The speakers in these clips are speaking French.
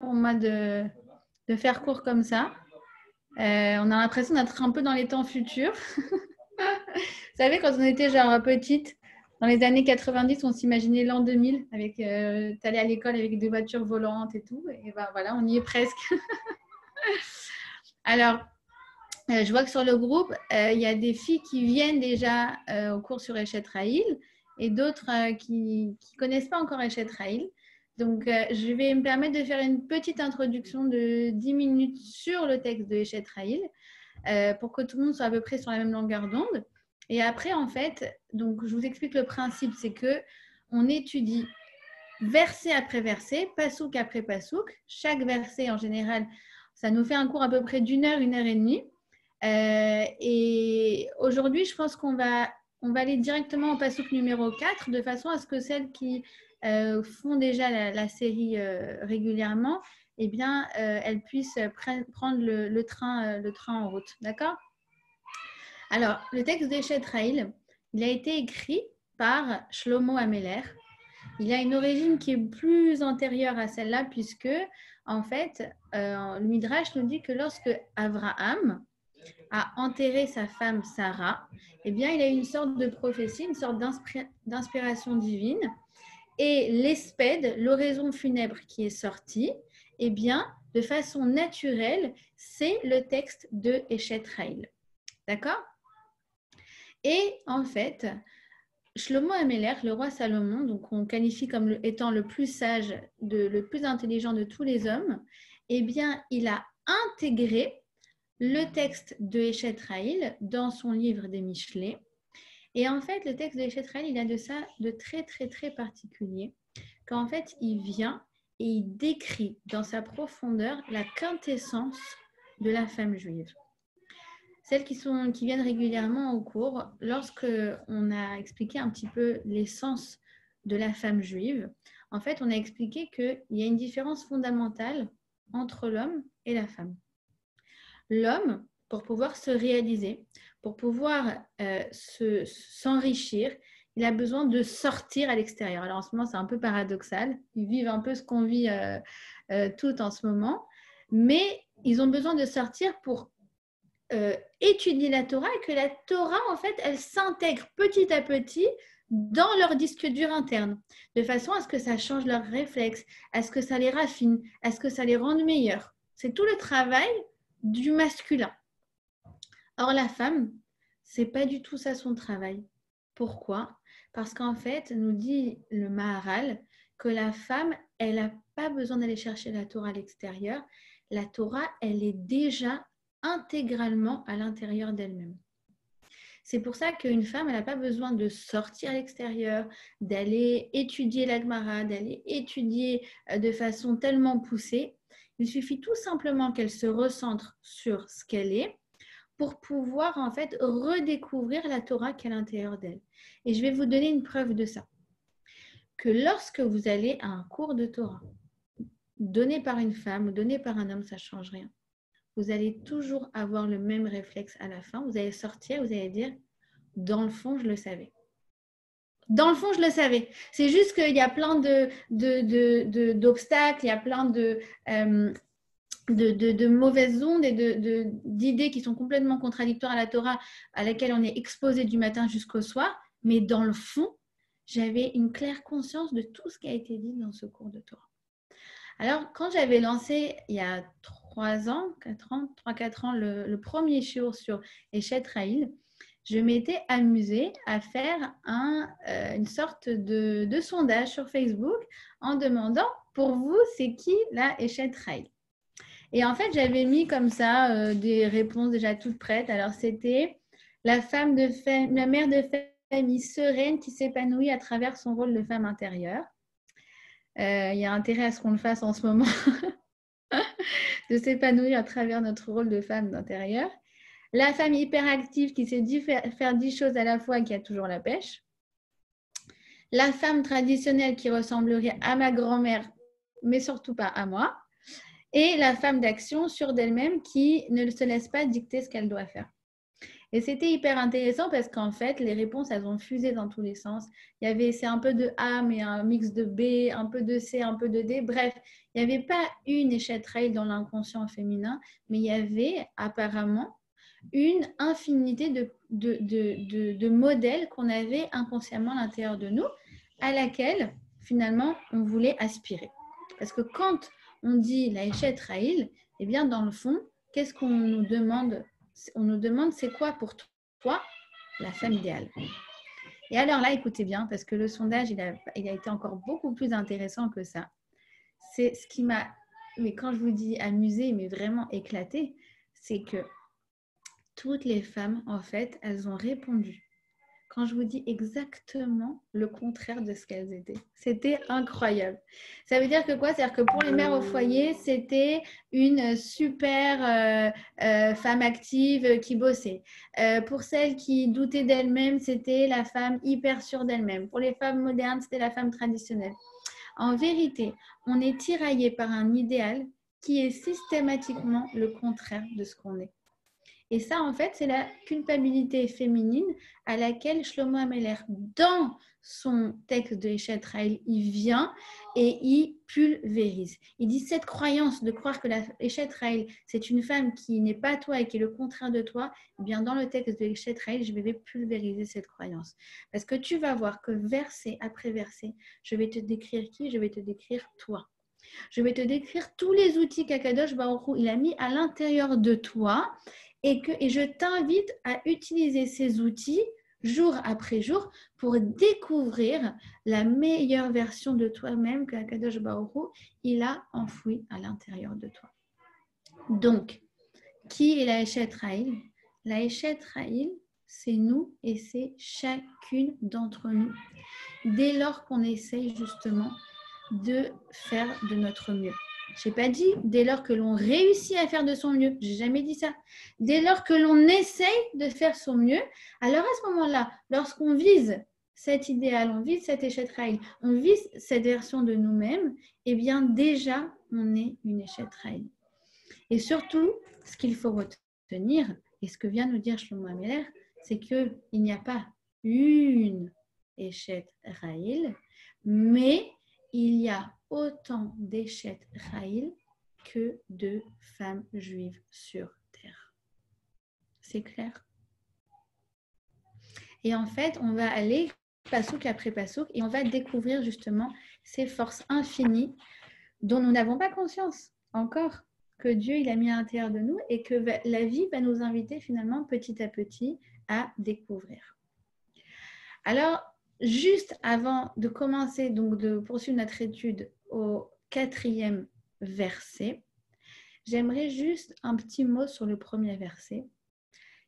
pour moi de faire court comme ça. On a l'impression d'être un peu dans les temps futurs. Vous savez, quand on était genre petite, dans les années 90, on s'imaginait l'an 2000 avec t'allais à l'école avec des voitures volantes et tout. Et ben voilà, on y est presque. Alors, je vois que sur le groupe, il y a des filles qui viennent déjà au cours sur Eshet Rahil et d'autres qui ne connaissent pas encore Eshet Rahil. Donc, je vais me permettre de faire une petite introduction de 10 minutes sur le texte de Eshet Rahil pour que tout le monde soit à peu près sur la même longueur d'onde. Et après, en fait, donc, je vous explique le principe, c'est qu'on étudie verset après verset, pasouk après pasouk. Chaque verset, en général, ça nous fait un cours à peu près d'1 heure, 1 heure et demie. Et aujourd'hui, je pense qu'on va aller directement au pasouk numéro 4, de façon à ce que celles qui font déjà la série régulièrement, eh bien, elles puissent prendre le train en route. D'accord ? Alors, le texte d'Eshet Rahil, il a été écrit par Shlomo Ameler. Il a une origine qui est plus antérieure à celle-là, puisque, en fait, le Midrash nous dit que lorsque Abraham a enterré sa femme Sarah, eh bien, il a eu une sorte de prophétie, une sorte d'inspiration divine. Et l'espède, l'oraison funèbre qui est sortie, eh bien, de façon naturelle, c'est le texte de Eshet Rahil. D'accord ? Et en fait, Shlomo Ameler, le roi Salomon, donc on qualifie comme étant le plus sage, le plus intelligent de tous les hommes, eh bien, il a intégré le texte de Eshet Rahil dans son livre des Mishlei. Et en fait, le texte de Eshet Rahil, il a de ça de très, très, très particulier, qu'en fait, il vient et il décrit dans sa profondeur la quintessence de la femme juive. Celles qui viennent régulièrement au cours, lorsque on a expliqué un petit peu l'essence de la femme juive, en fait, on a expliqué qu'il y a une différence fondamentale entre l'homme et la femme. L'homme, pour pouvoir se réaliser, pour pouvoir s'enrichir, il a besoin de sortir à l'extérieur. Alors en ce moment, c'est un peu paradoxal. Ils vivent un peu ce qu'on vit tout en ce moment. Mais ils ont besoin de sortir pour étudier la Torah et que la Torah, en fait, elle s'intègre petit à petit dans leur disque dur interne, de façon à ce que ça change leurs réflexes, à ce que ça les raffine, à ce que ça les rende meilleurs. C'est tout le travail du masculin. Or, la femme, c'est pas du tout ça son travail. Pourquoi ? Parce qu'en fait, nous dit le Maharal que la femme, elle n'a pas besoin d'aller chercher la Torah à l'extérieur. La Torah, elle est déjà intégralement à l'intérieur d'elle-même. C'est pour ça qu'une femme, elle n'a pas besoin de sortir à l'extérieur, d'aller étudier la Gemara, d'aller étudier de façon tellement poussée. Il suffit tout simplement qu'elle se recentre sur ce qu'elle est pour pouvoir en fait redécouvrir la Torah qui est à l'intérieur d'elle. Et je vais vous donner une preuve de ça. Que lorsque vous allez à un cours de Torah, donné par une femme ou donné par un homme, ça ne change rien. Vous allez toujours avoir le même réflexe à la fin. Vous allez sortir, vous allez dire, dans le fond, je le savais. Dans le fond, je le savais. C'est juste qu'il y a plein d'obstacles, il y a plein de mauvaises ondes et d'idées qui sont complètement contradictoires à la Torah, à laquelle on est exposé du matin jusqu'au soir. Mais dans le fond, j'avais une claire conscience de tout ce qui a été dit dans ce cours de Torah. Alors, quand j'avais lancé il y a 3-4 ans, le premier shiur sur Eshet Rahil, je m'étais amusée à faire une sorte de sondage sur Facebook en demandant, pour vous, c'est qui la Eshet Rahil ? Et en fait, j'avais mis comme ça des réponses déjà toutes prêtes. Alors, c'était la mère de famille sereine qui s'épanouit à travers son rôle de femme intérieure. Il y a intérêt à ce qu'on le fasse en ce moment, de s'épanouir à travers notre rôle de femme d'intérieur. La femme hyperactive qui sait faire 10 choses à la fois et qui a toujours la pêche. La femme traditionnelle qui ressemblerait à ma grand-mère, mais surtout pas à moi. Et la femme d'action sûre d'elle-même qui ne se laisse pas dicter ce qu'elle doit faire. Et c'était hyper intéressant parce qu'en fait, les réponses, elles ont fusé dans tous les sens. C'est un peu de A, mais un mix de B, un peu de C, un peu de D. Bref, il n'y avait pas une échelle dans l'inconscient féminin, mais il y avait apparemment une infinité de modèles qu'on avait inconsciemment à l'intérieur de nous, à laquelle, finalement, on voulait aspirer. Parce que quand on dit la Eshet Raïl, eh bien, dans le fond, qu'est-ce qu'on nous demande? On nous demande, c'est quoi pour toi la femme idéale? Et alors là, écoutez bien, parce que le sondage, il a été encore beaucoup plus intéressant que ça. C'est ce qui m'a, mais quand je vous dis amusé, mais vraiment éclaté, c'est que toutes les femmes, en fait, elles ont répondu. Quand je vous dis exactement le contraire de ce qu'elles étaient. C'était incroyable. Ça veut dire que quoi? C'est-à-dire que pour les mères au foyer, c'était une super femme active qui bossait. Pour celles qui doutaient d'elles-mêmes, c'était la femme hyper sûre d'elle-même. Pour les femmes modernes, c'était la femme traditionnelle. En vérité, on est tiraillé par un idéal qui est systématiquement le contraire de ce qu'on est. Et ça, en fait, c'est la culpabilité féminine à laquelle Shlomo Ameler, dans son texte de Eshet Raïl, il vient et il pulvérise. Il dit cette croyance de croire que la Eshet Raïl, c'est une femme qui n'est pas toi et qui est le contraire de toi, eh bien dans le texte de Eshet Raïl, je vais pulvériser cette croyance. Parce que tu vas voir que verset après verset, je vais te décrire qui? Je vais te décrire toi. Je vais te décrire tous les outils qu'Akadosh Baruch Hu, il a mis à l'intérieur de toi et je t'invite à utiliser ces outils jour après jour pour découvrir la meilleure version de toi-même qu'Akadosh Baruch Hu, il a enfouie à l'intérieur de toi. Donc, qui est la Eshet Raïl? La Eshet Raïl, c'est nous et c'est chacune d'entre nous. Dès lors qu'on essaye justement de faire de notre mieux. Je n'ai pas dit dès lors que l'on réussit à faire de son mieux. Je n'ai jamais dit ça. Dès lors que l'on essaye de faire son mieux, alors à ce moment-là, lorsqu'on vise cet idéal, on vise cette Eshet Raïl, on vise cette version de nous-mêmes, eh bien déjà, on est une Eshet Raïl. Et surtout, ce qu'il faut retenir, et ce que vient nous dire Shlomo Ameler, c'est qu'il n'y a pas une Eshet Raïl, mais il y a autant d'Eshet Raïl que de femmes juives sur terre. C'est clair? Et en fait, on va aller pasouk après pasouk et on va découvrir justement ces forces infinies dont nous n'avons pas conscience encore, que Dieu il a mis à l'intérieur de nous et que la vie va nous inviter finalement petit à petit à découvrir. Alors, juste avant de commencer, donc de poursuivre notre étude au 4e verset, j'aimerais juste un petit mot sur le premier verset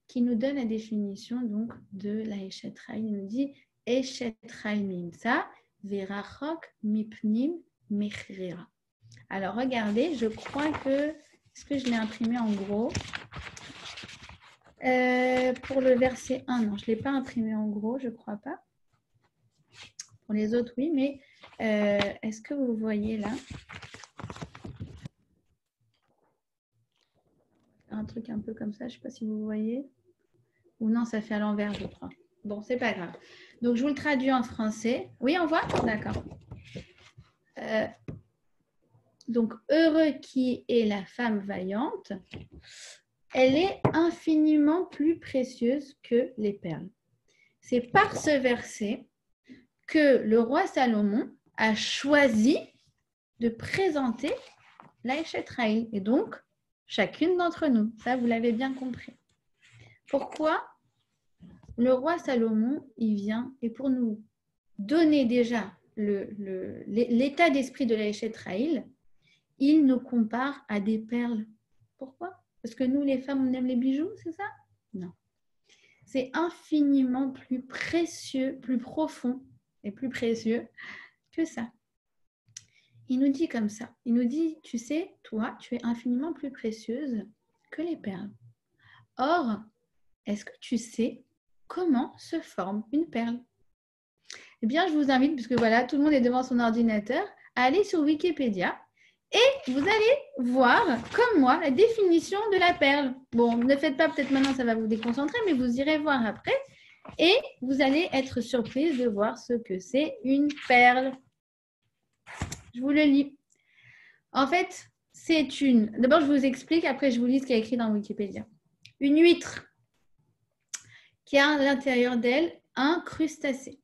qui nous donne la définition donc de la Eshet Raïl. Il nous dit Eshet Raïl mimsa verachok mipnim mechrira. Alors regardez, je crois que est-ce que je l'ai imprimé en gros? Pour le verset 1, non, je ne l'ai pas imprimé en gros, je ne crois pas. Pour les autres, oui, mais est-ce que vous voyez là un truc un peu comme ça, je ne sais pas si vous voyez. Ou non, ça fait à l'envers, je crois. Bon, c'est pas grave. Donc, je vous le traduis en français. Oui, on voit? D'accord. Donc, heureux qui est la femme vaillante, elle est infiniment plus précieuse que les perles. C'est par ce verset que le roi Salomon a choisi de présenter la Eshet Raïl. Et donc, chacune d'entre nous. Ça, vous l'avez bien compris. Pourquoi? Le roi Salomon, il vient et pour nous donner déjà l'état d'esprit de la Eshet Raïl, il nous compare à des perles. Pourquoi? Parce que nous, les femmes, on aime les bijoux, c'est ça? Non. C'est infiniment plus précieux, plus profond et plus précieux que ça. Il nous dit comme ça. Il nous dit, tu sais, toi, tu es infiniment plus précieuse que les perles. Or, est-ce que tu sais comment se forme une perle? Eh bien, je vous invite, puisque voilà, tout le monde est devant son ordinateur, à aller sur Wikipédia Et vous allez voir, comme moi, la définition de la perle. Bon, ne faites pas peut-être maintenant, ça va vous déconcentrer, mais vous irez voir après. Et vous allez être surprise de voir ce que c'est une perle. Je vous le lis. En fait, c'est une... D'abord, je vous explique, après je vous lis ce qui est écrit dans Wikipédia. Une huître qui a à l'intérieur d'elle un crustacé.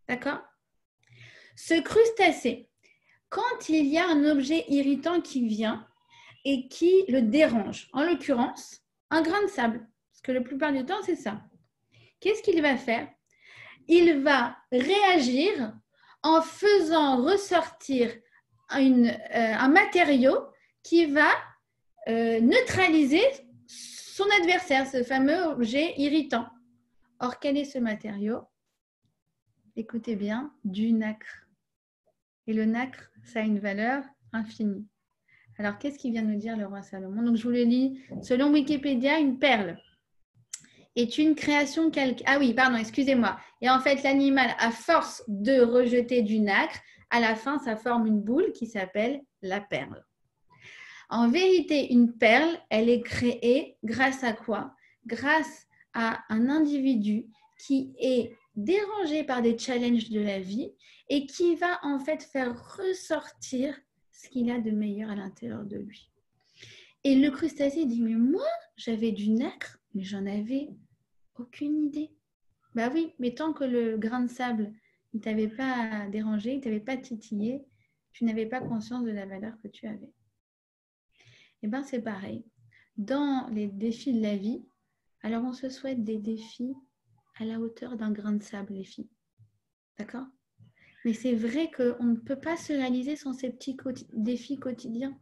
D'accord? Ce crustacé, quand il y a un objet irritant qui vient et qui le dérange, en l'occurrence, un grain de sable, parce que la plupart du temps, c'est ça. Qu'est-ce qu'il va faire? Il va réagir en faisant ressortir un matériau qui va neutraliser son adversaire, ce fameux objet irritant. Or, quel est ce matériau? Écoutez bien, du nacre. Et le nacre, ça a une valeur infinie. Alors, qu'est-ce qu'il vient nous dire le roi Salomon? Donc, je vous le lis. Selon Wikipédia, une perle est une création calcaire. Ah oui, pardon, excusez-moi. Et en fait, l'animal, à force de rejeter du nacre, à la fin, ça forme une boule qui s'appelle la perle. En vérité, une perle, elle est créée grâce à quoi? Grâce à un individu qui est dérangé par des challenges de la vie et qui va en fait faire ressortir ce qu'il a de meilleur à l'intérieur de lui. Et le crustacé dit, mais moi, j'avais du nacre, mais j'en avais aucune idée. Bah oui, mais tant que le grain de sable, il ne t'avait pas dérangé, il ne t'avait pas titillé, tu n'avais pas conscience de la valeur que tu avais. Et bien, c'est pareil. Dans les défis de la vie, alors on se souhaite des défis à la hauteur d'un grain de sable, les filles. D'accord? Mais c'est vrai qu'on ne peut pas se réaliser sans ces petits défis quotidiens.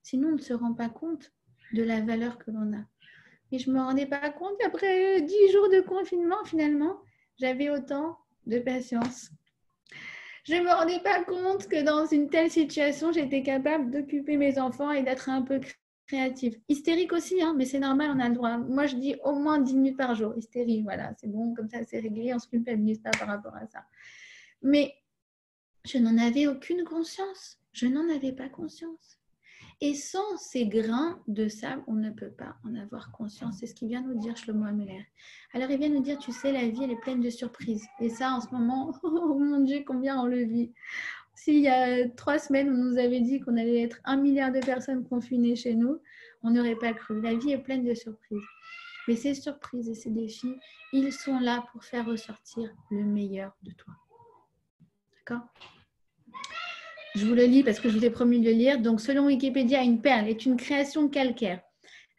Sinon, on ne se rend pas compte de la valeur que l'on a. Et je ne me rendais pas compte qu'après 10 jours de confinement, finalement, j'avais autant de patience. Je ne me rendais pas compte que dans une telle situation, j'étais capable d'occuper mes enfants et d'être un peu créative. Hystérique aussi, hein, mais c'est normal, on a le droit. Moi, je dis au moins 10 minutes par jour. Hystérie, voilà, c'est bon, comme ça, c'est réglé, on ne se culpabilise pas par rapport à ça. Mais je n'en avais aucune conscience. Je n'en avais pas conscience. Et sans ces grains de sable, on ne peut pas en avoir conscience. C'est ce qu'il vient nous dire Shlomo Ameler. Alors, il vient nous dire, tu sais, la vie, elle est pleine de surprises. Et ça, en ce moment, oh mon Dieu, combien on le vit. S'il y a 3 semaines, on nous avait dit qu'on allait être 1 milliard de personnes confinées chez nous, on n'aurait pas cru. La vie est pleine de surprises. Mais ces surprises et ces défis, ils sont là pour faire ressortir le meilleur de toi. D'accord ? Je vous le lis parce que je vous ai promis de le lire. Donc, selon Wikipédia, une perle est une création calcaire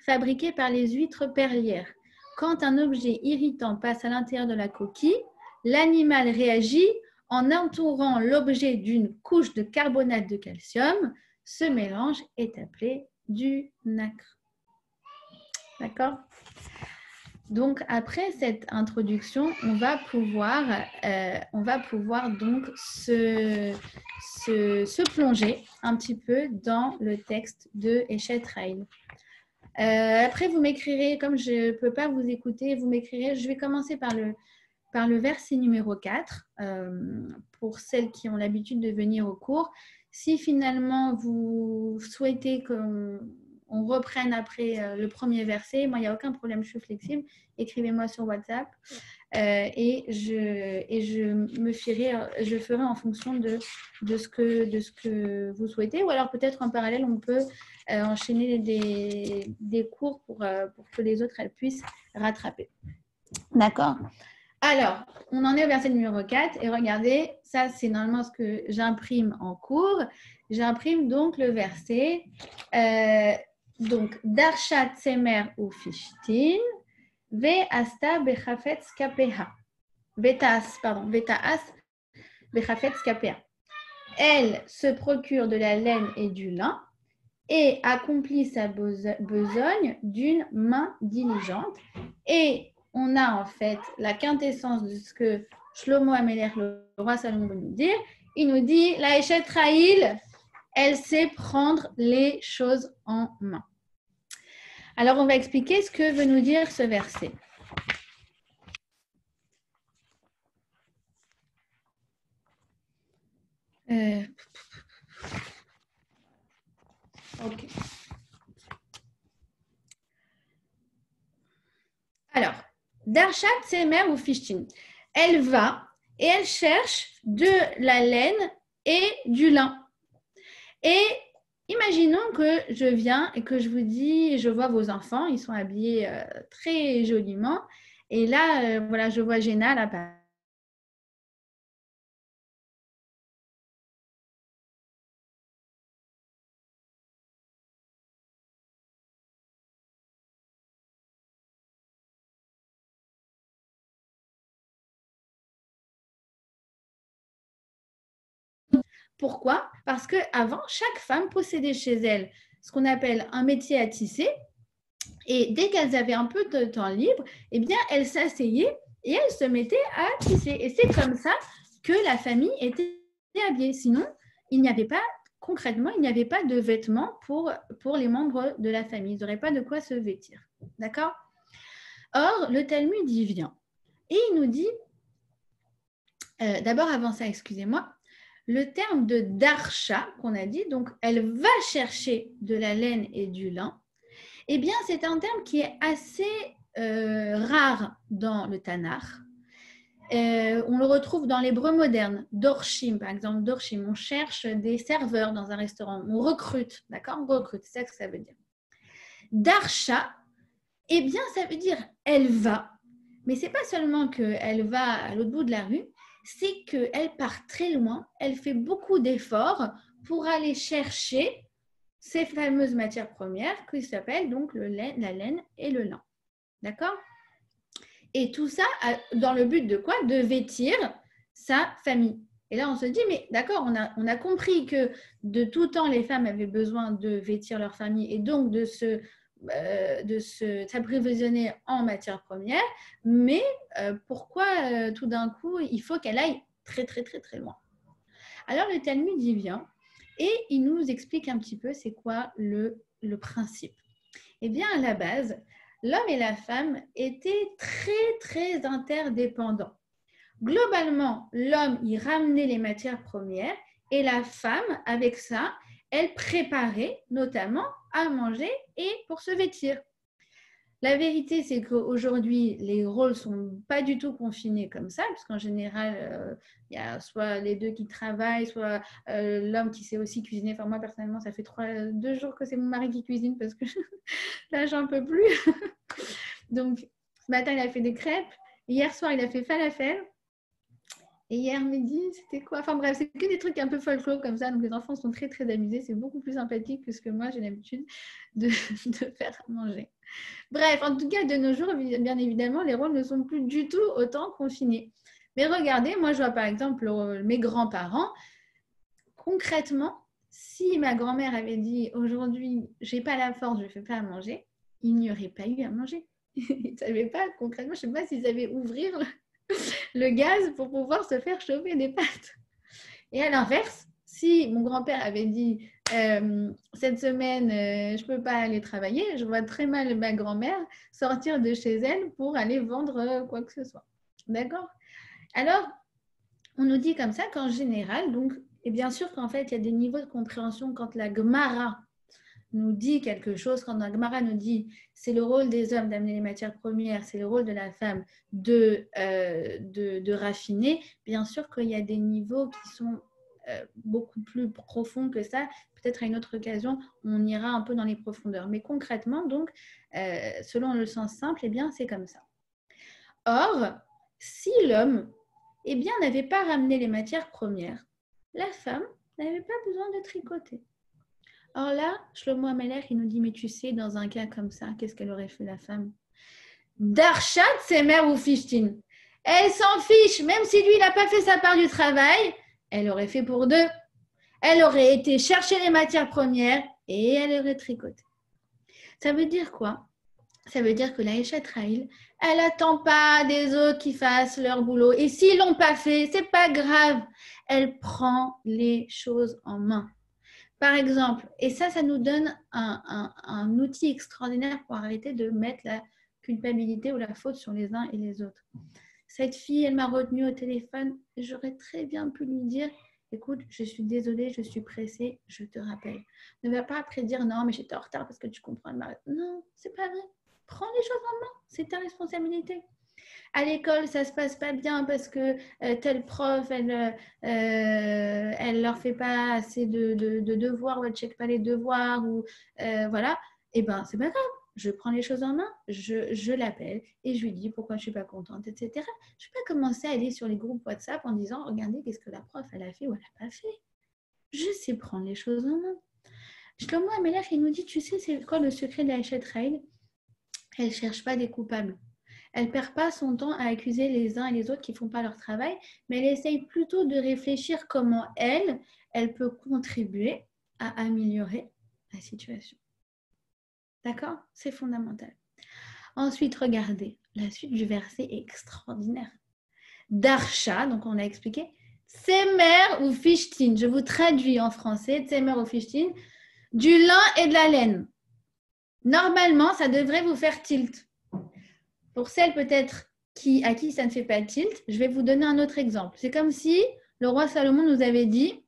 fabriquée par les huîtres perlières. Quand un objet irritant passe à l'intérieur de la coquille, l'animal réagit en entourant l'objet d'une couche de carbonate de calcium. Ce mélange est appelé du nacre. D'accord ? Donc, après cette introduction, on va pouvoir donc se plonger un petit peu dans le texte de Eshet Raïl. Après, vous m'écrirez, comme je ne peux pas vous écouter, vous m'écrirez, je vais commencer par le verset numéro 4, pour celles qui ont l'habitude de venir au cours. Si finalement vous souhaitez qu'on reprenne après le premier verset, moi, il n'y a aucun problème, je suis flexible. Écrivez-moi sur WhatsApp et je ferai en fonction de ce que vous souhaitez. Ou alors peut-être en parallèle, on peut enchaîner des cours pour que les autres elles puissent rattraper. D'accord ? Alors, on en est au verset numéro 4 et regardez, ça c'est normalement ce que j'imprime en cours. J'imprime donc le verset, donc Darshat Semer ou Fishtin, Ve'asta Bechafetz Kapeha. Vetaas Bechafetz Kapeha. Elle se procure de la laine et du lin et accomplit sa besogne d'une main diligente. Et on a en fait la quintessence de ce que Shlomo Ameler, le roi Salomon, veut nous dire. Il nous dit, la Eshet Raïl, elle sait prendre les choses en main. Alors, on va expliquer ce que veut nous dire ce verset. Ok. Alors, Darshat Semer ou Fishtin. Elle va et elle cherche de la laine et du lin. Et imaginons que je viens et que je vous dis, je vois vos enfants, ils sont habillés très joliment. Et là, voilà, je vois Géna là. Pourquoi? Parce qu'avant, chaque femme possédait chez elle ce qu'on appelle un métier à tisser. Et dès qu'elles avaient un peu de temps libre, eh bien, elles s'asseyaient et elles se mettaient à tisser. Et c'est comme ça que la famille était habillée. Sinon, il n'y avait pas, concrètement, il n'y avait pas de vêtements pour les membres de la famille. Ils n'auraient pas de quoi se vêtir. D'accord? Or, le Talmud y vient. Et il nous dit, d'abord avant ça, excusez-moi, le terme de darsha qu'on a dit, donc elle va chercher de la laine et du lin, eh bien c'est un terme qui est assez rare dans le Tanakh. On le retrouve dans l'hébreu moderne, dorshim par exemple, dorshim, on cherche des serveurs dans un restaurant, on recrute, d'accord, on recrute, c'est ça que ça veut dire. Darsha, eh bien ça veut dire elle va, mais c'est pas seulement qu'elle va à l'autre bout de la rue, c'est qu'elle part très loin, elle fait beaucoup d'efforts pour aller chercher ces fameuses matières premières qui s'appellent donc la laine et le lin. D'accord? Et tout ça dans le but de quoi? De vêtir sa famille. Et là, on se dit, mais d'accord, on a compris que de tout temps, les femmes avaient besoin de vêtir leur famille et donc de s'approvisionner en matières premières, mais pourquoi tout d'un coup, il faut qu'elle aille très, très, très, très loin? Alors, le Talmud y vient et il nous explique un petit peu c'est quoi le principe. Eh bien, à la base, l'homme et la femme étaient très, très interdépendants. Globalement, l'homme y ramenait les matières premières et la femme, avec ça, elle préparait notamment à manger et pour se vêtir. La vérité, c'est qu'aujourd'hui, les rôles ne sont pas du tout confinés comme ça, puisqu'en général, il y a soit les deux qui travaillent, soit l'homme qui sait aussi cuisiner. Enfin, moi, personnellement, ça fait 2 jours que c'est mon mari qui cuisine parce que là, j'en peux plus. Donc, ce matin, il a fait des crêpes. Hier soir, il a fait falafel. Et hier midi, c'était quoi? Enfin bref, c'est que des trucs un peu folklore comme ça. Donc les enfants sont très très amusés. C'est beaucoup plus sympathique que ce que moi j'ai l'habitude de faire à manger. Bref, en tout cas, de nos jours, bien évidemment, les rôles ne sont plus du tout autant confinés. Mais regardez, moi je vois par exemple mes grands-parents. Concrètement, si ma grand-mère avait dit aujourd'hui, j'ai pas la force, je ne fais pas à manger, il n'y aurait pas eu à manger. Ils ne savaient pas, concrètement, je ne sais pas s'ils savaient ouvrir le gaz pour pouvoir se faire chauffer des pâtes. Et à l'inverse, si mon grand-père avait dit cette semaine, je ne peux pas aller travailler, je vois très mal ma grand-mère sortir de chez elle pour aller vendre quoi que ce soit. D'accord? Alors, on nous dit comme ça qu'en général, donc, et bien sûr qu'en fait, il y a des niveaux de compréhension quand la Gemara nous dit quelque chose, quand la Gemara nous dit c'est le rôle des hommes d'amener les matières premières, c'est le rôle de la femme de raffiner, bien sûr qu'il y a des niveaux qui sont beaucoup plus profonds que ça. Peut-être à une autre occasion, on ira un peu dans les profondeurs. Mais concrètement, donc, selon le sens simple, eh bien, c'est comme ça. Or, si l'homme eh bien, n'avait pas ramené les matières premières, la femme n'avait pas besoin de tricoter. Or là, Shlomo Amelech, il nous dit, mais tu sais, dans un cas comme ça, qu'est-ce qu'elle aurait fait la femme? Darshat, c'est mère ou Fishtin. Elle s'en fiche, même si lui, il n'a pas fait sa part du travail, elle aurait fait pour deux. Elle aurait été chercher les matières premières et elle aurait tricoté. Ça veut dire quoi? Ça veut dire que la Eshet Raïl, elle n'attend pas des autres qui fassent leur boulot. Et s'ils ne l'ont pas fait, c'est pas grave. Elle prend les choses en main. Par exemple, et ça nous donne un outil extraordinaire pour arrêter de mettre la culpabilité ou la faute sur les uns et les autres. Cette fille, elle m'a retenue au téléphone. J'aurais très bien pu lui dire, écoute, je suis désolée, je suis pressée, je te rappelle. Ne va pas après dire non, mais j'étais en retard parce que tu comprends mal. Non, c'est pas vrai. Prends les choses en main, c'est ta responsabilité. À l'école, ça se passe pas bien parce que tel prof, elle leur fait pas assez de devoirs ou elle check pas les devoirs ou voilà. Eh ben, c'est pas grave. Je prends les choses en main, je l'appelle et je lui dis pourquoi je suis pas contente, etc. Je vais pas commencer à aller sur les groupes WhatsApp en disant regardez qu'est-ce que la prof elle a fait ou elle a pas fait. Je sais prendre les choses en main. Shlomo Amelach, il nous dit, tu sais, c'est quoi le secret de la Heshet Raïl? Elle ne cherche pas des coupables. Elle ne perd pas son temps à accuser les uns et les autres qui ne font pas leur travail, mais elle essaye plutôt de réfléchir comment elle peut contribuer à améliorer la situation. D'accord? C'est fondamental. Ensuite, regardez, la suite du verset est extraordinaire. Darsha, donc on a expliqué, Tsemer ou Fishtin, je vous traduis en français, Tsemer ou Fishtin, du lin et de la laine. Normalement, ça devrait vous faire tilt. Pour celles peut-être à qui ça ne fait pas tilt, je vais vous donner un autre exemple. C'est comme si le roi Salomon nous avait dit,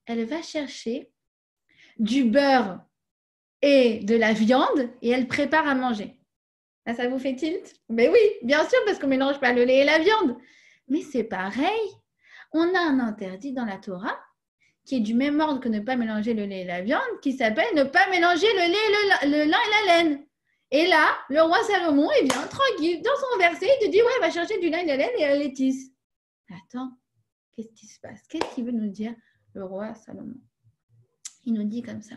elle va chercher du beurre et de la viande et elle prépare à manger. Là, ça vous fait tilt? Mais oui, bien sûr, parce qu'on ne mélange pas le lait et la viande. Mais c'est pareil. On a un interdit dans la Torah qui est du même ordre que ne pas mélanger le lait et la viande, qui s'appelle ne pas mélanger le lait, le lin et la laine. Et là, le roi Salomon, eh bien, tranquille, dans son verset, il te dit, ouais, elle va chercher du lin et de la laine et elle les tisse. Attends, qu'est-ce qui se passe? Qu'est-ce qu'il veut nous dire, le roi Salomon? Il nous dit comme ça,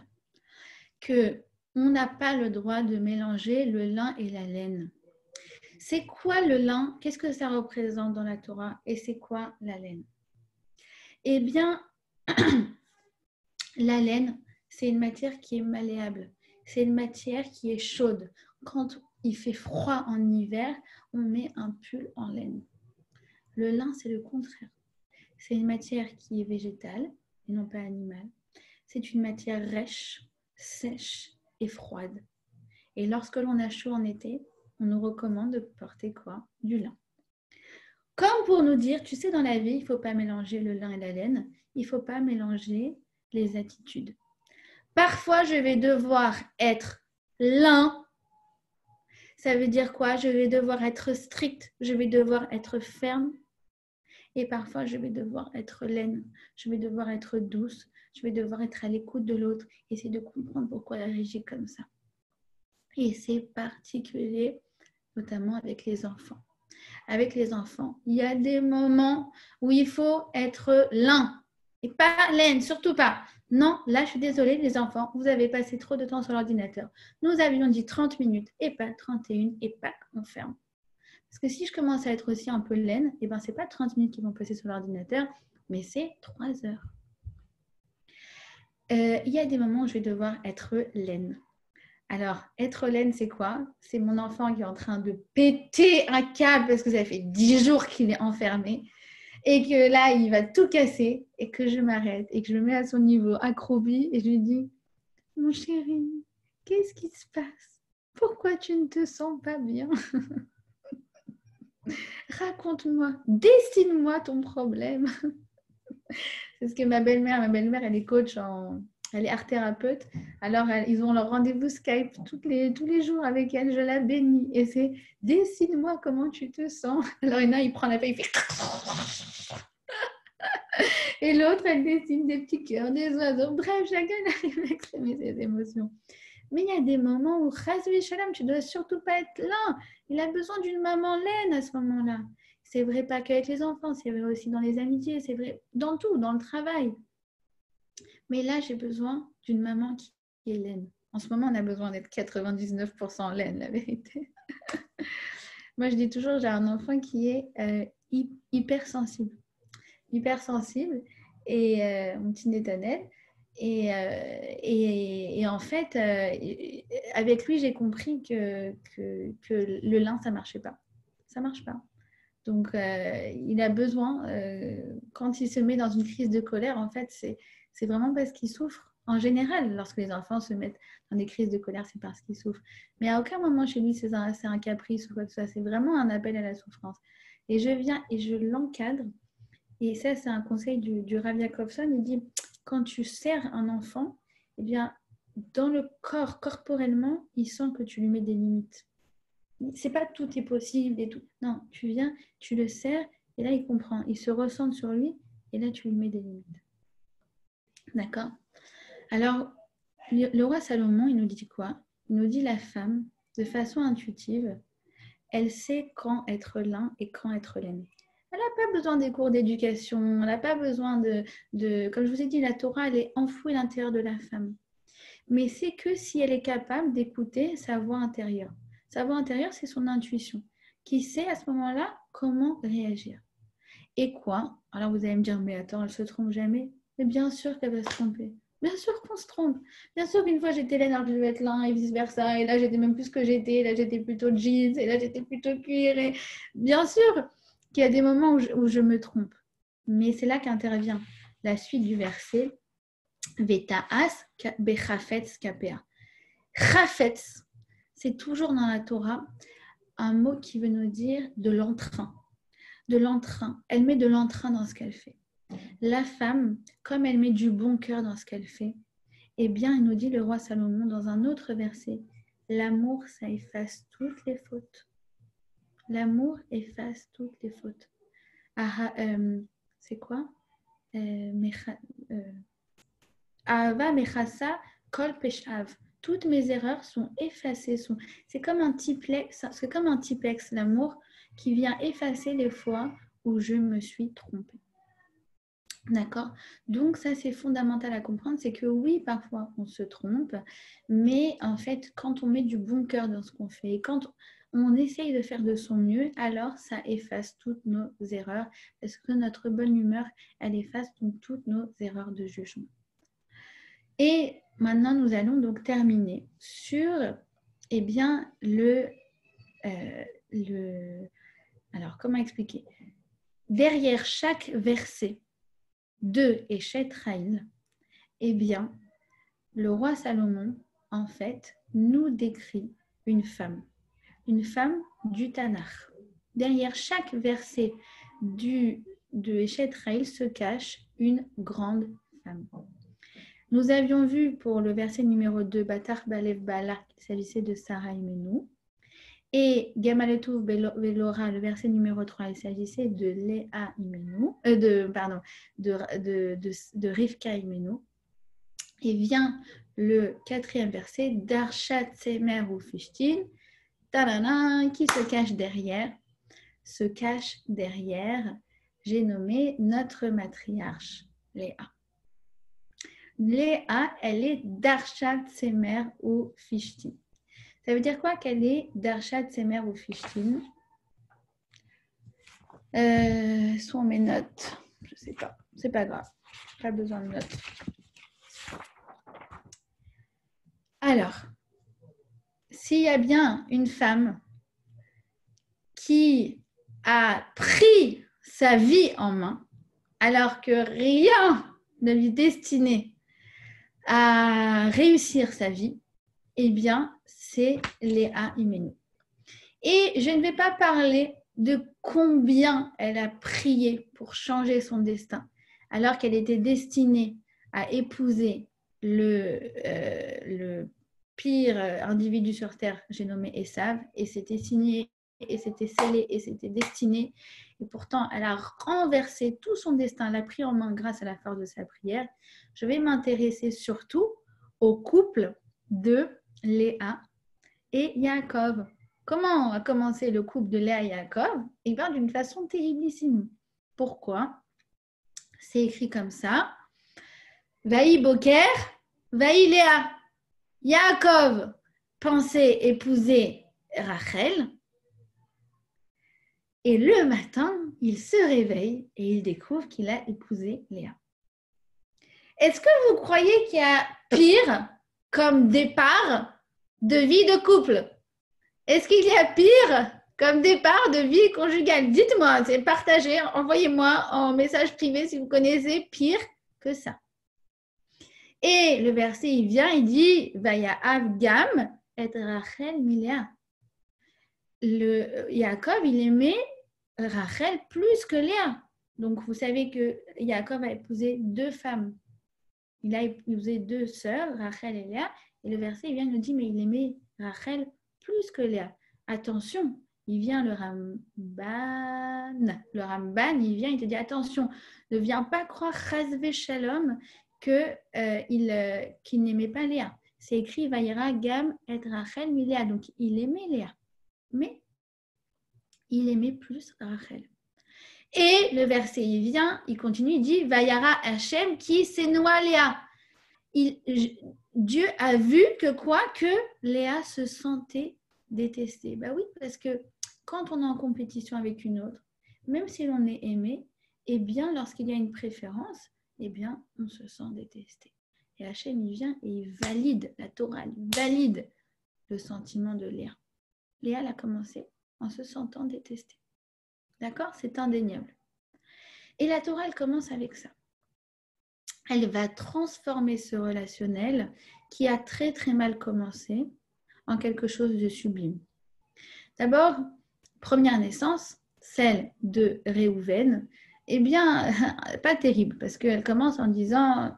qu'on n'a pas le droit de mélanger le lin et la laine. C'est quoi le lin? Qu'est-ce que ça représente dans la Torah? Et c'est quoi la laine? Eh bien, la laine, c'est une matière qui est malléable. C'est une matière qui est chaude. Quand il fait froid en hiver, on met un pull en laine. Le lin, c'est le contraire. C'est une matière qui est végétale et non pas animale. C'est une matière rêche, sèche et froide. Et lorsque l'on a chaud en été, on nous recommande de porter quoi? Du lin. Comme pour nous dire, tu sais, dans la vie, il ne faut pas mélanger le lin et la laine. Il ne faut pas mélanger les attitudes. Parfois, je vais devoir être lin. Ça veut dire quoi? Je vais devoir être strict. Je vais devoir être ferme. Et parfois, je vais devoir être laine. Je vais devoir être douce. Je vais devoir être à l'écoute de l'autre. Essayer de comprendre pourquoi elle réagit comme ça. Et c'est particulier, notamment avec les enfants. Avec les enfants, il y a des moments où il faut être lin. Et pas laine, surtout pas. Non, là, je suis désolée, les enfants, vous avez passé trop de temps sur l'ordinateur. Nous avions dit 30 minutes et pas 31 et pas on ferme. Parce que si je commence à être aussi un peu laine, eh ben, ce n'est pas 30 minutes qui vont passer sur l'ordinateur, mais c'est 3 heures. Il y a des moments où je vais devoir être laine. Alors, être laine, c'est quoi? C'est mon enfant qui est en train de péter un câble parce que ça fait 10 jours qu'il est enfermé et que là, il va tout casser et que je m'arrête et que je me mets à son niveau accroupi et je lui dis « Mon chéri, qu'est-ce qui se passe? Pourquoi tu ne te sens pas bien? Raconte-moi, dessine-moi ton problème. » C'est ce que ma belle-mère, elle est coach elle est art-thérapeute. Alors, ils ont leur rendez-vous Skype tous les jours avec elle. Je la bénis. Et c'est « Dessine-moi comment tu te sens. » Alors, il prend la feuille, il fait... Et l'autre, elle dessine des petits cœurs, des oiseaux. Bref, chacun arrive à exprimer ses émotions. Mais il y a des moments où, Chazvi Shalom, tu ne dois surtout pas être là. Il a besoin d'une maman laine à ce moment-là. C'est vrai pas qu'avec les enfants, c'est vrai aussi dans les amitiés, c'est vrai dans tout, dans le travail. Mais là, j'ai besoin d'une maman qui est laine. En ce moment, on a besoin d'être 99% laine, la vérité. Moi, je dis toujours, j'ai un enfant qui est hypersensible. Hypersensible. Et mon petit Netanel. Et en fait, avec lui, j'ai compris que le lin, ça ne marchait pas. Ça ne marche pas. Donc, il a besoin, quand il se met dans une crise de colère, en fait, c'est vraiment parce qu'il souffre. En général, lorsque les enfants se mettent dans des crises de colère, c'est parce qu'ils souffrent. Mais à aucun moment chez lui, c'est un caprice ou quoi que ce soit. C'est vraiment un appel à la souffrance. Et je viens et je l'encadre Et ça, c'est un conseil du Rav Jacobson. Il dit, quand tu sers un enfant, eh bien, dans le corps, corporellement, il sent que tu lui mets des limites. C'est pas tout est possible et tout. Non, tu viens, tu le sers, et là, il comprend. Il se ressent sur lui, et là, tu lui mets des limites. D'accord? Alors, le roi Salomon, il nous dit quoi? Il nous dit la femme, de façon intuitive, elle sait quand être l'un et quand être l'aimé. Elle n'a pas besoin des cours d'éducation, elle n'a pas besoin comme je vous ai dit, la Torah, elle est enfouie à l'intérieur de la femme. Mais c'est que si elle est capable d'écouter sa voix intérieure. Sa voix intérieure, c'est son intuition, qui sait à ce moment-là comment réagir. Et quoi? Alors vous allez me dire, mais attends, elle ne se trompe jamais. Mais bien sûr qu'elle va se tromper. Bien sûr qu'on se trompe. Bien sûr qu'une fois j'étais laine alors que je devais être là et vice-versa. Et là j'étais même plus ce que j'étais. Là j'étais plutôt jeans. Et là j'étais plutôt cuir. Et... Bien sûr qu'il y a des moments où je me trompe. Mais c'est là qu'intervient la suite du verset. Veta'as bechafetz kapea. Chafetz, c'est toujours dans la Torah un mot qui veut nous dire de l'entrain. De l'entrain. Elle met de l'entrain dans ce qu'elle fait. La femme, comme elle met du bon cœur dans ce qu'elle fait, eh bien, il nous dit le roi Salomon dans un autre verset, l'amour, ça efface toutes les fautes. L'amour efface toutes les fautes. C'est quoi? Ahava mechasa kol peshav. Toutes mes erreurs sont effacées. C'est comme un typex, l'amour, qui vient effacer les fois où je me suis trompée. D'accord? Donc ça, c'est fondamental à comprendre, c'est que oui, parfois on se trompe, mais en fait, quand on met du bon cœur dans ce qu'on fait, quand on essaye de faire de son mieux, alors ça efface toutes nos erreurs, parce que notre bonne humeur, elle efface donc toutes nos erreurs de jugement. Et maintenant, nous allons donc terminer sur, eh bien, alors, comment expliquer? Derrière chaque verset de Eshet Raïl, eh bien, le roi Salomon, en fait, nous décrit une femme du Tanakh. Derrière chaque verset de Eshet Raïl se cache une grande femme. Nous avions vu pour le verset numéro 2, Batar Balev Bala, qu'il s'agissait de Sarah Imenu. Et Gamaletou Velora, le verset numéro 3, il s'agissait de Léa Imenu, de Rivka Imenu. Et vient le 4e verset, Darshat Semer ou Fishtin, qui se cache derrière, j'ai nommé notre matriarche, Léa. Léa, elle est Darshat Semer ou Fishtin. Ça veut dire quoi qu'elle est Darshat Semer ou Fishtin? Sont mes notes. Je ne sais pas. C'est pas grave. Pas besoin de notes. Alors, s'il y a bien une femme qui a pris sa vie en main, alors que rien ne lui destinait à réussir sa vie, eh bien, c'est Léa Imenu. Et je ne vais pas parler de combien elle a prié pour changer son destin, alors qu'elle était destinée à épouser le pire individu sur Terre, j'ai nommé Esav, et c'était signé, et c'était scellé, et c'était destiné. Et pourtant, elle a renversé tout son destin, elle a pris en main grâce à la force de sa prière. Je vais m'intéresser surtout au couple de Léa et Yaakov. Comment a commencé le couple de Léa et Yaakov? Eh bien, d'une façon terriblissime. Pourquoi? C'est écrit comme ça. Vaï Boker, Vaï Léa. Yaakov pensait épouser Rachel. Et le matin, il se réveille et il découvre qu'il a épousé Léa. Est-ce que vous croyez qu'il y a pire comme départ de vie de couple? Est-ce qu'il y a pire comme départ de vie conjugale? Dites-moi, c'est partagé, envoyez-moi en message privé si vous connaissez pire que ça. Et le verset, il vient, il dit Vaya Avgam et Rachel Miléa. Yaakov, il aimait Rachel plus que Léa. Donc, vous savez que Yaakov a épousé 2 femmes. Il a épousé 2 sœurs, Rachel et Léa. Et le verset, il vient nous dire, mais il aimait Rachel plus que Léa. Attention, il vient le Ramban. Le Ramban, il vient, il te dit, attention, ne viens pas croire Chazvé Shalom qu'il n'aimait pas Léa. C'est écrit, Vayera Gam et Rachel mi Léa. Donc, il aimait Léa. Mais il aimait plus Rachel. Et le verset, il vient, il continue, il dit Vayara Hashem qui s'énoua Léa. Dieu a vu que quoi? Que Léa se sentait détestée. Ben oui, parce que quand on est en compétition avec une autre, même si l'on est aimé, eh bien, lorsqu'il y a une préférence, eh bien, on se sent détesté. Et Hashem, il vient et il valide, la Torah, il valide le sentiment de Léa. Léa, elle a commencé en se sentant détestée. D'accord? C'est indéniable. Et la Torah, elle commence avec ça. Elle va transformer ce relationnel qui a très très mal commencé en quelque chose de sublime. D'abord, première naissance, celle de Réhouven, eh bien, pas terrible, parce qu'elle commence en disant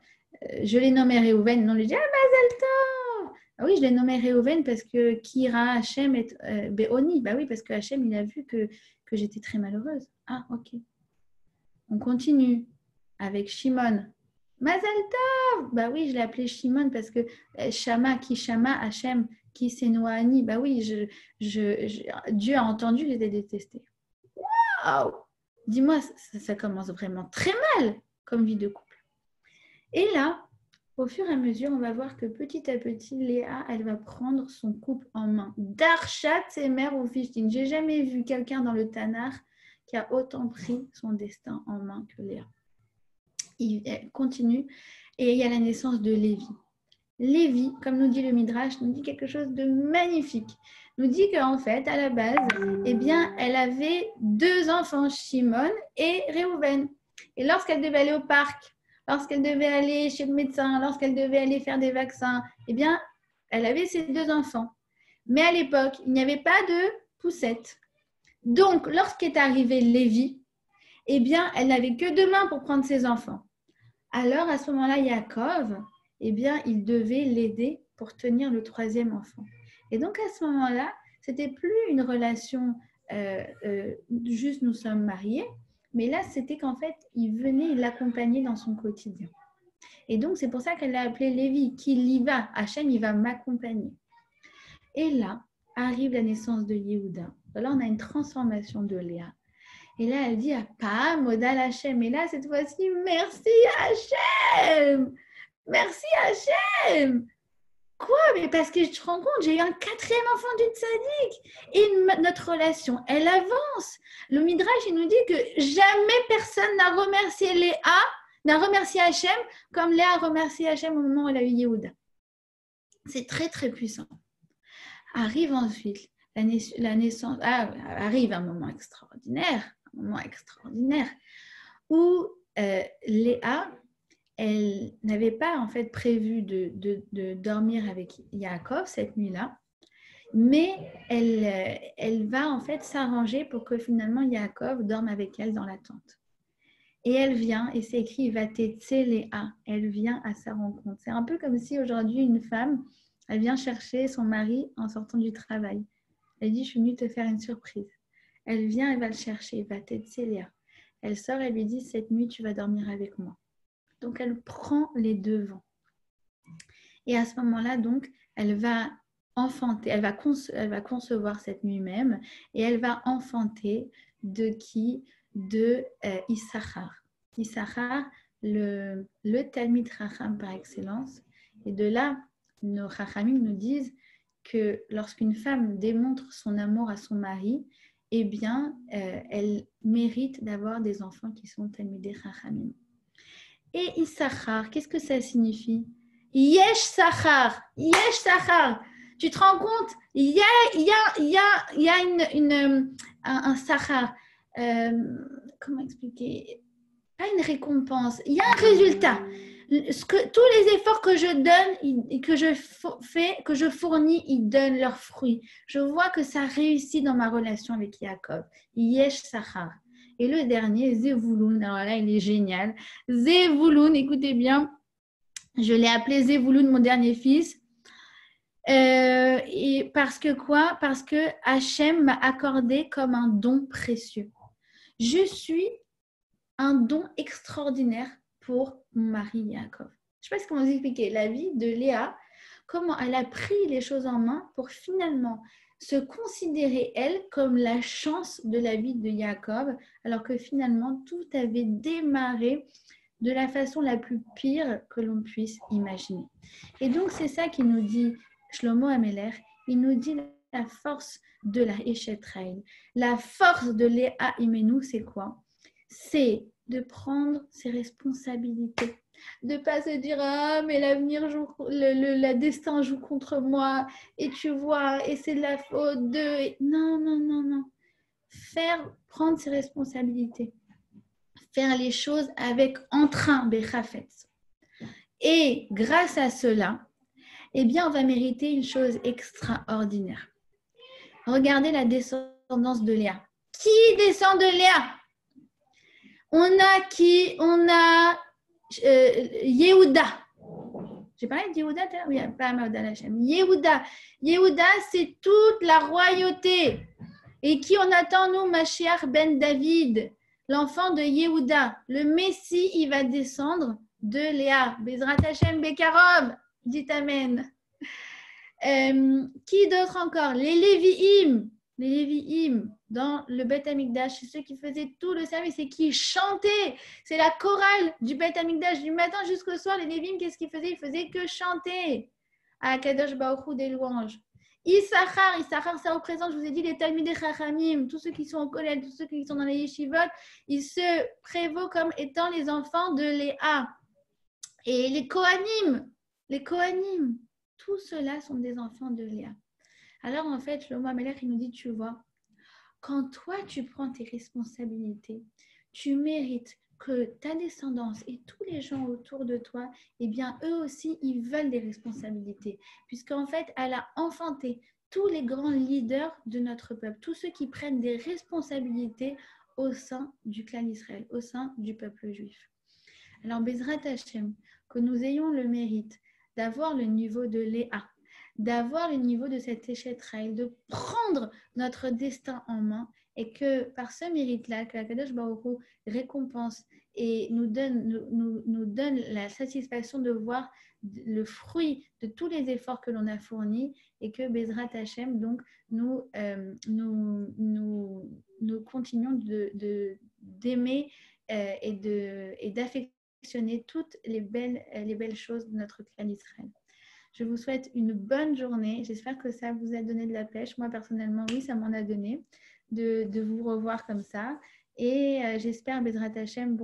je l'ai nommé Réhouven, non, on lui dit Mazal Tov. Ah oui, je l'ai nommé Réhouven parce que Kira Hachem est Béoni. Bah oui, parce que Hachem, il a vu que j'étais très malheureuse. Ah, ok. On continue avec Shimon. Mazal Tov. Bah oui, je l'ai appelé Shimon parce que Shama, qui Shama, Hachem, qui Senoani. Bah oui, Dieu a entendu que j'étais détestée. Waouh! Dis-moi, ça commence vraiment très mal comme vie de couple. Et là, au fur et à mesure, on va voir que petit à petit, Léa, elle va prendre son couple en main. Darshat, c'est mère au Fishtin. J'ai jamais vu quelqu'un dans le Tanar qui a autant pris son destin en main que Léa. Il continue et il y a la naissance de Lévi. Lévi, comme nous dit le Midrash, nous dit quelque chose de magnifique. Nous dit qu'en fait, à la base, eh bien, elle avait 2 enfants, Shimon et Réhouven. Et lorsqu'elle devait aller au parc, lorsqu'elle devait aller chez le médecin, lorsqu'elle devait aller faire des vaccins, eh bien, elle avait ses 2 enfants. Mais à l'époque, il n'y avait pas de poussette. Donc, lorsqu'est arrivé Lévi, eh bien, elle n'avait que 2 mains pour prendre ses enfants. Alors, à ce moment-là, Yaakov, eh bien, il devait l'aider pour tenir le 3e enfant. Et donc, à ce moment-là, ce n'était plus une relation juste nous sommes mariés, mais là, c'était qu'en fait, il venait l'accompagner dans son quotidien. Et donc, c'est pour ça qu'elle l'a appelé Lévi, qu'il y va. Hachem, il va m'accompagner. Et là, arrive la naissance de Yehuda. Là, on a une transformation de Léa. Et là, elle dit pas modal Hachem. Et là, cette fois-ci, merci Hachem. Merci Hachem. Quoi? Mais parce que je te rends compte, j'ai eu un 4e enfant d'une tzaddik. Et notre relation, elle avance. Le Midrash, il nous dit que jamais personne n'a remercié Léa, n'a remercié Hachem comme Léa a remercié Hachem au moment où elle a eu Yehuda. C'est très, très puissant. Arrive ensuite la naissance. Arrive un moment extraordinaire où Léa, elle n'avait pas en fait prévu de dormir avec Yaakov cette nuit-là, mais elle va en fait s'arranger pour que finalement Yaakov dorme avec elle dans la tente. Et elle vient, et c'est écrit Vatetse Léa, elle vient à sa rencontre. C'est un peu comme si aujourd'hui une femme, elle vient chercher son mari en sortant du travail. Elle dit, je suis venue te faire une surprise. Elle vient, elle va le chercher, Vatetse Léa. Elle sort, elle lui dit, cette nuit, tu vas dormir avec moi. Donc, elle prend les devants. Et à ce moment-là, donc, elle va enfanter, elle va concevoir cette nuit même, et elle va enfanter de qui? De Issachar. Issachar, le Talmid Chacham par excellence. Et de là, nos Chachamim nous disent que lorsqu'une femme démontre son amour à son mari, eh bien, elle mérite d'avoir des enfants qui sont Talmidei Chachamim. Et Issachar, qu'est-ce que ça signifie? Yesh Sachar, Yesh Sachar. Tu te rends compte? Il y a un Sachar. Comment expliquer? Pas une récompense. Il y a un résultat. Tous les efforts que je donne et que je fais, que je fournis, ils donnent leurs fruits. Je vois que ça réussit dans ma relation avec Yaakov. Yesh Sachar. Et le dernier, Zevouloun. Alors là, il est génial. Zevouloun, écoutez bien, je l'ai appelé Zevouloun, mon dernier fils. Et parce que quoi? Parce que Hachem m'a accordé comme un don précieux. Je suis un don extraordinaire pour mon mari Yaakov. Je ne sais pas comment vous expliquer la vie de Léa, comment elle a pris les choses en main pour finalement se considérer, elle, comme la chance de la vie de Yaakov, alors que finalement, tout avait démarré de la façon la plus pire que l'on puisse imaginer. Et donc, c'est ça qui nous dit Shlomo Ameler, il nous dit la force de la Eshet Raïl. La force de Léa Imenu, c'est quoi? C'est de prendre ses responsabilités. De ne pas se dire « Ah, mais l'avenir joue, le destin joue contre moi, et tu vois, et c'est de la faute de… » Non, non, non, non. Prendre ses responsabilités. Faire les choses avec entrain, Bechafet. Et grâce à cela, eh bien, on va mériter une chose extraordinaire. Regardez la descendance de Léa. Qui descend de Léa? On a qui? On a Yehuda. J'ai parlé de Yehuda? Oui, pas Maouda Lachem. Yehuda. Yehuda, c'est toute la royauté. Et qui on attend, nous? Mashiach ben David, l'enfant de Yehuda. Le Messie, il va descendre de Léa. Bezrat Hashem Bekarov. Dites Amen. Qui d'autre encore? Les Lévi'im. Les Lévi'im dans le Beth Amikdash, c'est ceux qui faisaient tout le service et qui chantaient. C'est la chorale du Beth Amikdash du matin jusqu'au soir. Les Lévi'im, qu'est-ce qu'ils faisaient? Ils faisaient que chanter à Kadosh Baruch Hu des louanges. Issachar, ça représente, je vous ai dit, les Talmidei Chachamim, tous ceux qui sont au collège, tous ceux qui sont dans les yeshivot, ils se prévoient comme étant les enfants de Léa. Et les Kohanim, tous ceux-là sont des enfants de Léa. Alors en fait, Shlomo Ameler, il nous dit, tu vois, quand toi tu prends tes responsabilités, tu mérites que ta descendance et tous les gens autour de toi, eh bien eux aussi, ils veulent des responsabilités. Puisqu'en fait, elle a enfanté tous les grands leaders de notre peuple, tous ceux qui prennent des responsabilités au sein du clan Israël, au sein du peuple juif. Alors, Bezrat Hashem, que nous ayons le mérite d'avoir le niveau de Léa, d'avoir le niveau de cette Eshet Raïl, de prendre notre destin en main et que par ce mérite-là, que la Kadosh Baruch Hu récompense et nous donne la satisfaction de voir le fruit de tous les efforts que l'on a fournis et que Bezrat Hashem, donc, nous continuons d'aimer et d'affectionner toutes les belles choses de notre clan Israël. Je vous souhaite une bonne journée. J'espère que ça vous a donné de la pêche. Moi, personnellement, oui, ça m'en a donné de vous revoir comme ça. Et j'espère, Bezrat Hashem,